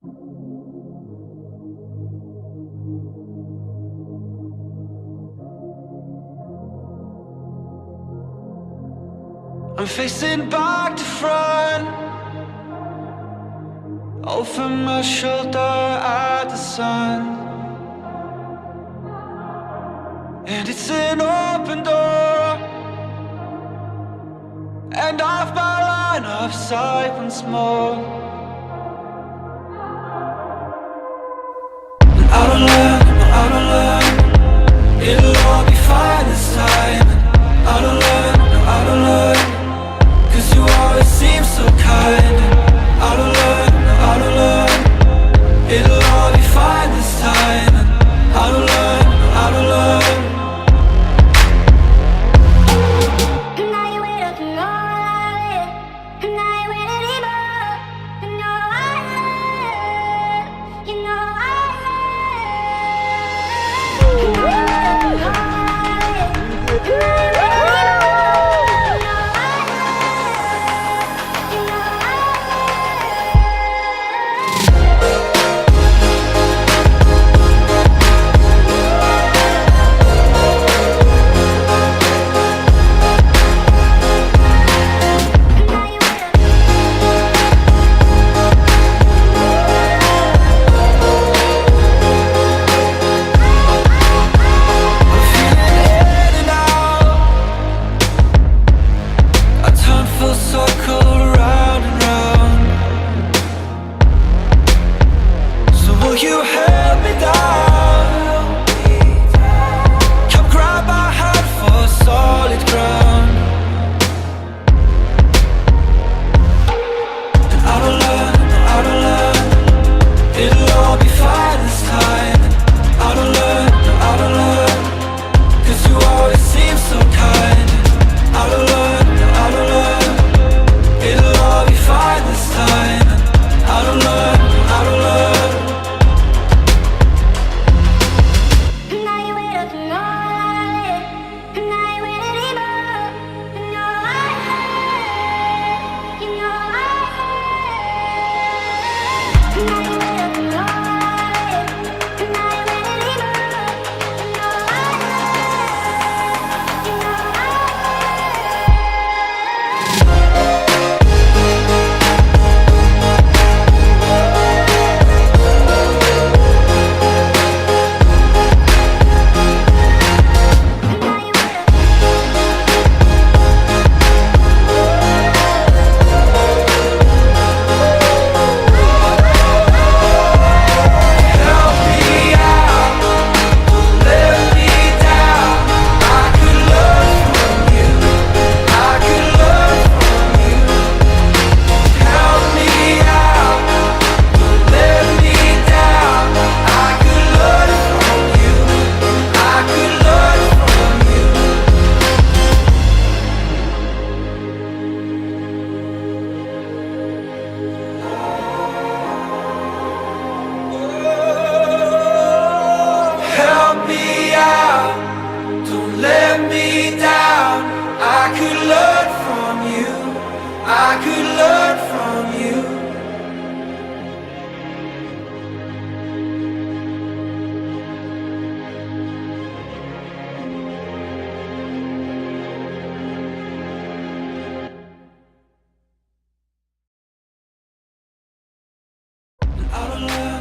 I'm facing back to front, over my shoulder at the sun, and it's an open door, and off my line of sight once more. And I don't learn, it'll all be fine this time. And I don't learn, no, I don't learn, 'cause you always seem so kind. And I don't learn, no, I don't learn, it'll all be fine this time. And I don't learn, no, I don't learn. I could learn from you. And I don't learn.